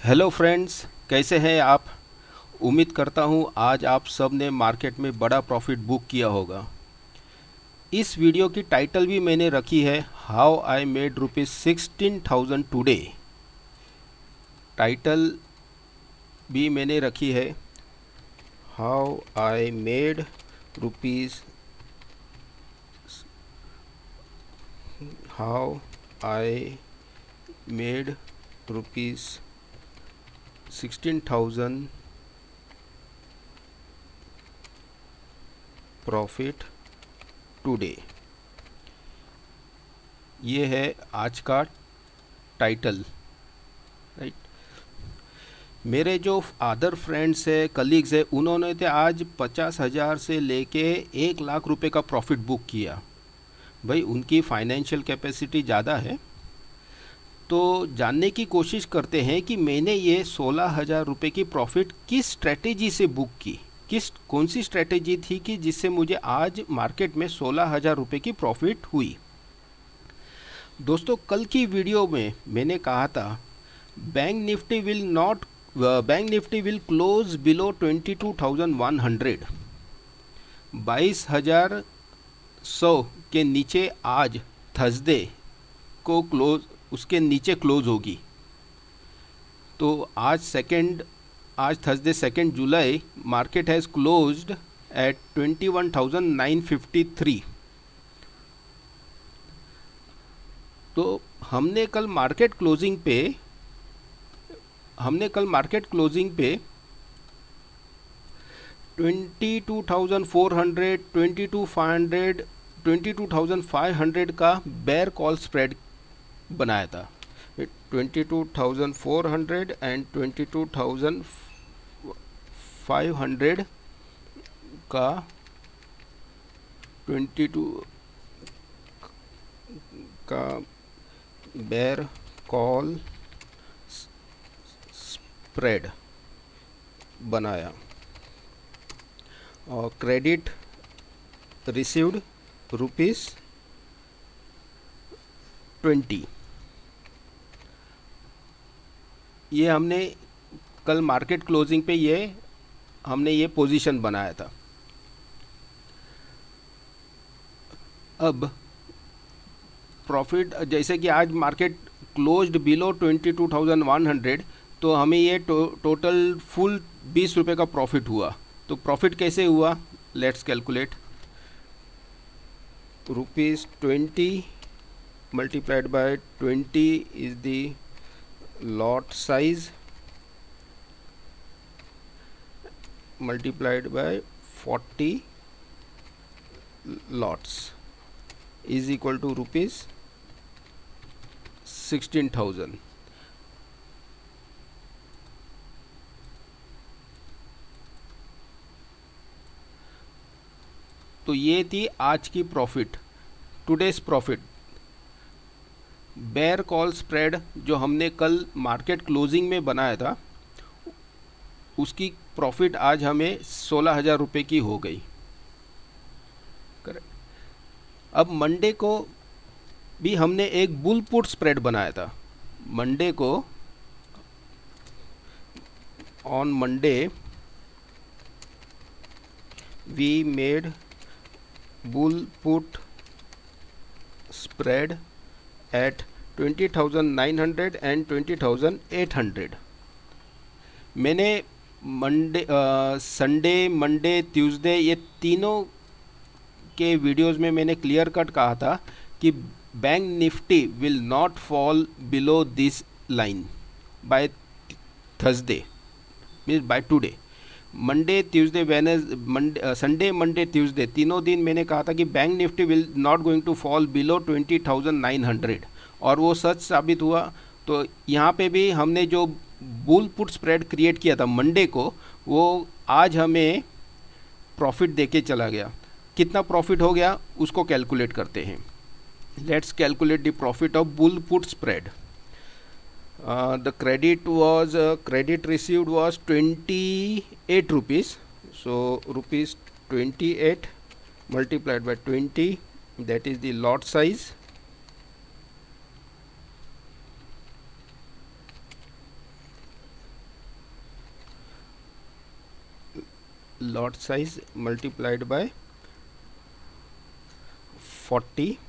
Hello friends, कैसे हैं आप। उम्मीद करता हूं आज आप सब ने मार्केट में बड़ा प्रॉफिट बुक किया होगा। इस वीडियो की टाइटल भी मैंने रखी है how I made ₹16,000 today. Title भी मैंने रखी है how I made rupees how I made rupees 16,000 profit today. ये है आज का टाइटल, राइट। मेरे जो अदर फ्रेंड्स है, कलीग्स है, उन्होंने तो आज 50,000 से लेके 1,00,000 रुपए का प्रॉफिट बुक किया। भाई उनकी फाइनेंशियल कैपेसिटी ज़्यादा है। तो जानने की कोशिश करते हैं कि मैंने ये 16,000 रुपये की प्रॉफिट किस स्ट्रेटेजी से बुक की, कौन सी स्ट्रेटेजी थी कि जिससे मुझे आज मार्केट में 16,000 रुपये की प्रॉफिट हुई। दोस्तों, कल की वीडियो में मैंने कहा था bank Nifty will close below 22,100। 22,100 के नीचे आज थर्सडे को उसके नीचे क्लोज होगी। तो आज Thursday 2 July market has closed eight 21,953। तो हमने कल मार्केट क्लोजिंग पे 22,400, 22,500, 22,500 का बेयर कॉल स्प्रेड बनाया था। 22,400 एंड 22,500 का 22 का बेयर कॉल स्प्रेड बनाया और क्रेडिट रिसीव्ड ₹20। ये हमने कल मार्केट क्लोजिंग पे हमने ये पोजीशन बनाया था। अब प्रॉफिट जैसे कि आज मार्केट क्लोज्ड बिलो 22,100, तो हमें ये टोटल फुल 20 रुपये का प्रॉफिट हुआ। तो प्रॉफिट कैसे हुआ, let's calculate. ₹20 multiplied by 20 is the lot size multiplied by 40 lots is equal to ₹16,000। तो ये थी आज की profit, today's profit. Bear call spread जो हमने कल मार्केट क्लोजिंग में बनाया था, उसकी प्रॉफिट आज हमें 16,000 रुपये की हो गई। करेक्ट। अब मंडे को भी हमने एक बुल पुट स्प्रेड बनाया था। मंडे को on Monday we made bull put spread at 20,900 and 20,800। मैंने संडे, मंडे, ट्यूसडे ये तीनों के वीडियोस में मैंने क्लियर कट कहा था कि Bank Nifty will not fall below this line by Thursday, means by today. Monday, Tuesday, Sunday, Monday, Tuesday तीनों दिन मैंने कहा था कि Bank Nifty will not going to fall below 20,900, और वो सच साबित हुआ। तो यहाँ पे भी हमने जो बुल पुट स्प्रेड क्रिएट किया था मंडे को, वो आज हमें प्रॉफिट देके चला गया। कितना प्रॉफिट हो गया उसको कैलकुलेट करते हैं। Let's calculate the profit of bull put spread. The credit received was 28 rupees. So ₹28 multiplied by 20, that is the lot size, lot size multiplied by 40,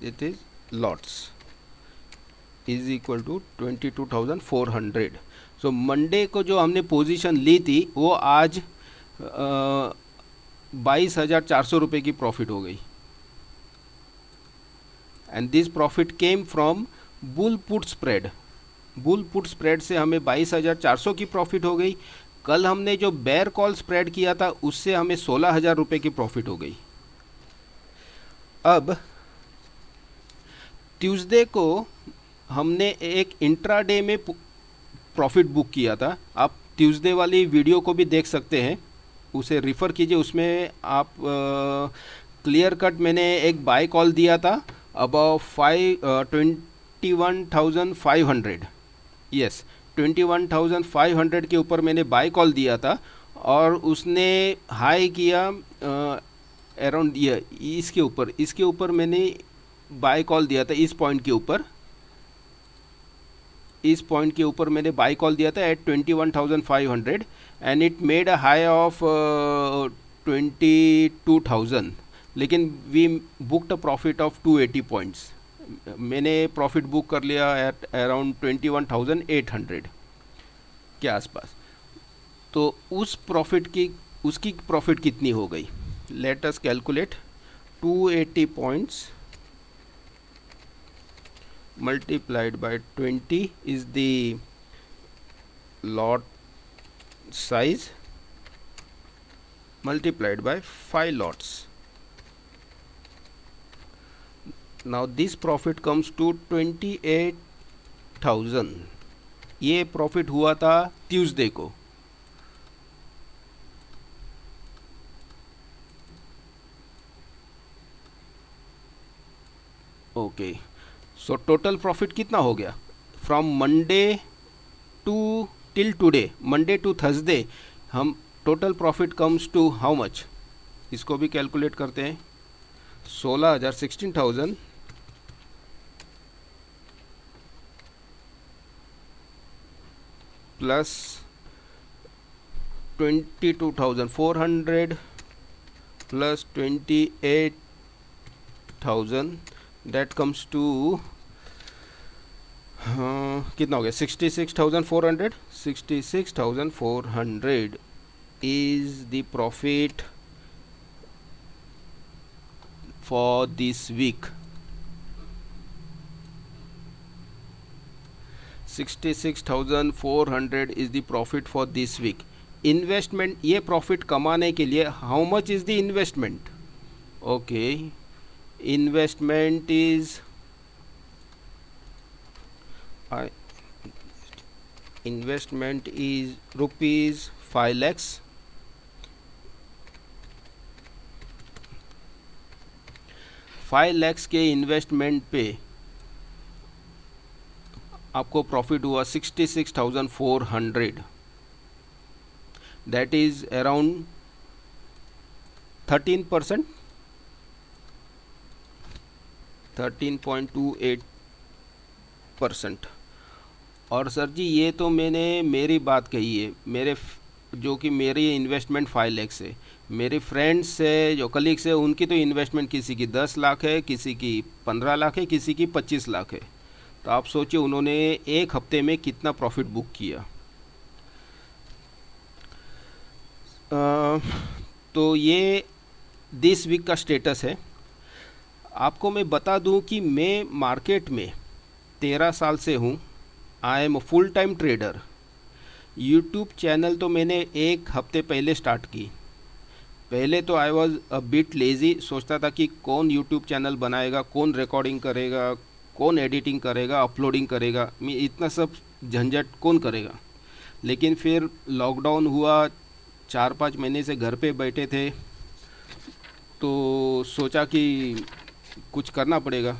it is lots, is equal to 22,400. So Monday को जो हमने position ली थी वो आज 22,400 रुपये की profit हो गई. And this profit came from bull put spread. Bull put spread से हमें 22,400 की प्रॉफिट हो गई. कल हमने जो बेयर कॉल स्प्रेड किया था उससे हमें 16,000 रुपये की प्रॉफिट हो गई. अब ट्यूसडे को हमने एक इंट्राडे में प्रॉफिट बुक किया था. आप ट्यूसडे वाली वीडियो को भी देख सकते हैं, उसे रिफ़र कीजिए. उसमें आप क्लियर कट मैंने एक बाय कॉल दिया था अबाउट 21,500. यस, 21,500 के ऊपर मैंने बाय कॉल दिया था और उसने हाई किया अराउंड इसके ऊपर मैंने बाय कॉल दिया था. इस पॉइंट के ऊपर मैंने बाय कॉल दिया था at 21,500 and it made a high of 22,000. लेकिन we booked a profit of 280 points. मैंने प्रॉफिट बुक कर लिया एट अराउंड 21,800 के आसपास. तो उसकी प्रॉफिट कितनी हो गई? Let us calculate. 280 points multiplied by 20 is the lot size multiplied by 5 lots. Now this profit comes to 28,000. ये प्रॉफिट हुआ था ट्यूसडे को. ओके, सो टोटल प्रॉफिट कितना हो गया from Monday to till today, Monday to Thursday? हम total profit comes to how much? इसको भी कैलकुलेट करते हैं. 16,000 plus 22,400 plus 28,000, that comes to कितना हो गया? 66,400. 66,400 is the profit for this week. 66,400 is the profit for this week. Investment, ये profit कमाने के लिए how much is the investment? Okay, investment is rupees 5 lakhs. 5 lakhs के इन्वेस्टमेंट पे आपको प्रॉफिट हुआ 66,400. That is around 13%, 13.28%. और सर जी ये तो मैंने मेरी बात कही है, मेरी इन्वेस्टमेंट 5 लाख से. मेरे फ्रेंड्स से जो कलीग्स है उनकी तो इन्वेस्टमेंट किसी की 10 लाख है, किसी की 15 लाख है, किसी की 25 लाख है. तो आप सोचिए उन्होंने एक हफ्ते में कितना प्रॉफिट बुक किया. तो ये दिस वीक का स्टेटस है. आपको मैं बता दूं कि मैं मार्केट में 13 साल से हूं. I am a full time trader. YouTube channel तो मैंने एक हफ्ते पहले स्टार्ट की. पहले तो I was a bit lazy. सोचता था कि कौन यूट्यूब चैनल बनाएगा, कौन रिकॉर्डिंग करेगा, कौन एडिटिंग करेगा, अपलोडिंग करेगा, मैं इतना सब झंझट कौन करेगा. लेकिन फिर लॉकडाउन हुआ, 4-5 महीने से घर पे बैठे थे, तो सोचा कि कुछ करना पड़ेगा.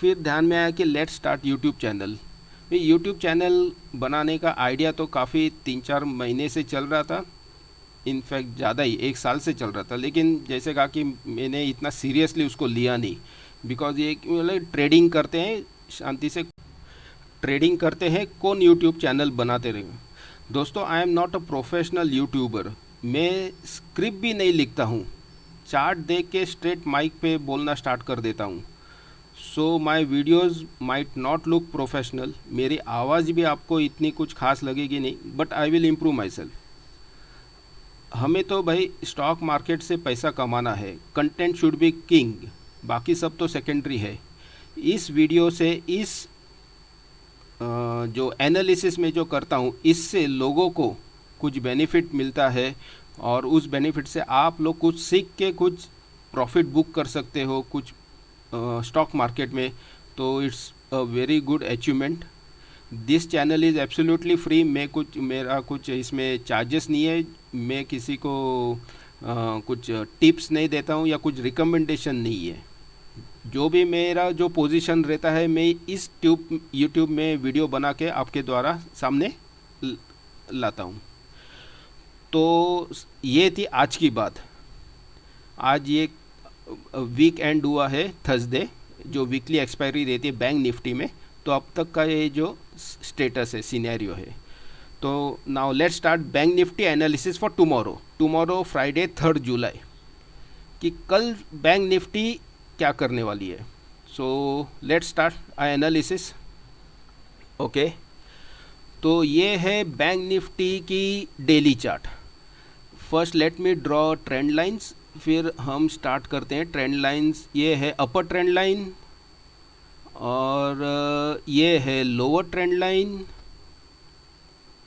फिर ध्यान में आया कि let's start YouTube channel. YouTube channel बनाने का आइडिया तो काफ़ी 3-4 महीने से चल रहा था. इनफैक्ट ज़्यादा ही 1 साल से चल रहा था. लेकिन जैसे कहा कि मैंने इतना सीरियसली उसको लिया नहीं. बिकॉज ये मतलब ट्रेडिंग करते हैं, शांति से ट्रेडिंग करते हैं, कौन यूट्यूब चैनल बनाते रहेंगे. दोस्तों, I am not a professional YouTuber. मैं स्क्रिप्ट भी नहीं लिखता हूँ, चार्ट देख के स्ट्रेट माइक पे बोलना स्टार्ट कर देता हूँ। So my videos might not look professional, मेरी आवाज़ भी आपको इतनी कुछ खास लगेगी नहीं, but I will improve myself. हमें तो भाई स्टॉक मार्केट से पैसा कमाना है, कंटेंट शुड बी किंग, बाकी सब तो सेकेंडरी है। इस वीडियो से इस जो एनालिसिस में जो करता हूँ, इससे लोगों को कुछ बेनिफिट मिलता है और उस बेनिफिट से आप लोग कुछ सीख के कुछ प्रॉफिट बुक कर सकते हो कुछ स्टॉक मार्केट में, तो it's a very good achievement. This channel is absolutely free. मेरा कुछ इसमें चार्जेस नहीं है, मैं किसी को कुछ टिप्स नहीं देता हूँ या कुछ रिकमेंडेशन नहीं है। जो भी मेरा जो पोजीशन रहता है, मैं इस यूट्यूब में वीडियो बना के आपके द्वारा सामने लाता हूँ। तो ये थी आज की बात। आज ये वीक एंड हुआ है थर्सडे, जो वीकली एक्सपायरी रहती है बैंक निफ्टी में। तो अब तक का ये जो स्टेटस है, सिनेरियो है। तो now let's start bank Nifty analysis for tomorrow Friday 3 जुलाई, कि कल बैंक निफ्टी क्या करने वाली है। So let's start analysis. Okay, तो ये है बैंक निफ्टी की daily chart. First let me draw trend lines, फिर हम स्टार्ट करते हैं। ट्रेंड लाइंस ये है अपर ट्रेंड लाइन और ये है लोअर ट्रेंड लाइन।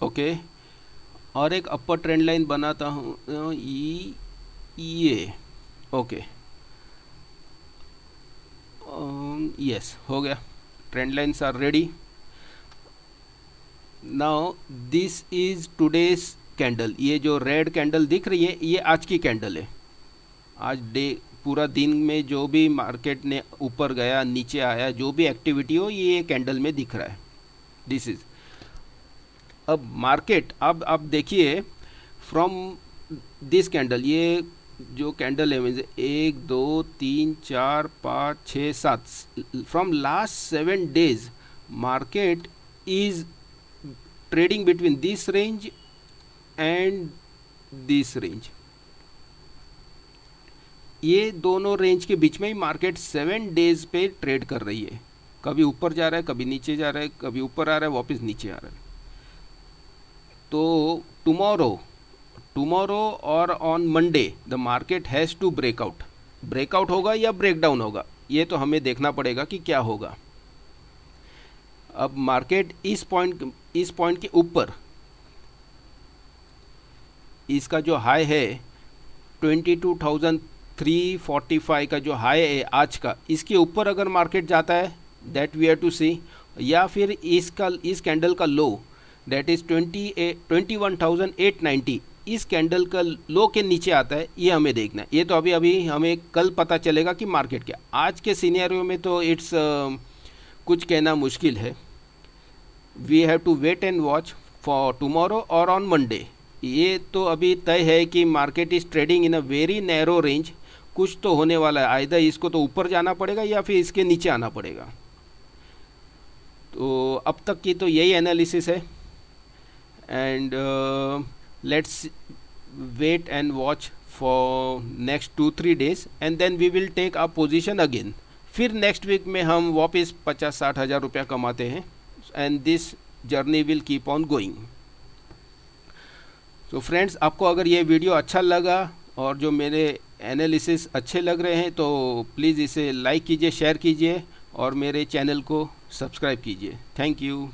ओके, और एक अपर ट्रेंड लाइन बनाता हूँ ये। ओके, यस, हो गया। Trend lines are ready. Now this is today's candle. ये जो रेड कैंडल दिख रही है, ये आज की कैंडल है। आज पूरा दिन में जो भी मार्केट ने ऊपर गया नीचे आया, जो भी एक्टिविटी हो, ये कैंडल में दिख रहा है। दिस इज अब मार्केट। अब आप देखिए फ्रॉम दिस कैंडल, ये जो कैंडल है means 1 2 3 4 5 6 7, from last 7 days market is trading between this range and this range. ये दोनों रेंज के बीच में ही मार्केट 7 days पे ट्रेड कर रही है। कभी ऊपर जा रहा है, कभी नीचे जा रहा है, कभी ऊपर आ रहा है, वापस नीचे आ रहा है। तो टुमारो और on Monday the market has to breakout होगा या ब्रेकडाउन होगा, ये तो हमें देखना पड़ेगा कि क्या होगा। अब मार्केट इस पॉइंट के ऊपर, इसका जो हाई है 22,345 का जो हाई है आज का, इसके ऊपर अगर मार्केट जाता है दैट वी हैव टू सी, या फिर इस कैंडल का लो दैट इज़ 21,890, इस कैंडल का लो के नीचे आता है, ये हमें देखना है। ये तो अभी हमें कल पता चलेगा कि मार्केट क्या। आज के सिनेरियो में तो इट्स कुछ कहना मुश्किल है। We have to wait and watch for tomorrow और ऑन मंडे। ये तो अभी तय है कि market is trading in a very narrow range. कुछ तो होने वाला है, आइदर इसको तो ऊपर जाना पड़ेगा या फिर इसके नीचे आना पड़ेगा। तो अब तक की तो यही एनालिसिस है, and let's wait and watch for next 2-3 days and then we will take our position again। फिर नेक्स्ट वीक में हम वापस 50-60 हज़ार रुपया कमाते हैं, and this journey will keep on going. तो फ्रेंड्स, आपको अगर ये वीडियो अच्छा लगा और जो मेरे एनालिसिस अच्छे लग रहे हैं तो प्लीज़ इसे लाइक कीजिए, शेयर कीजिए और मेरे चैनल को सब्सक्राइब कीजिए। Thank you.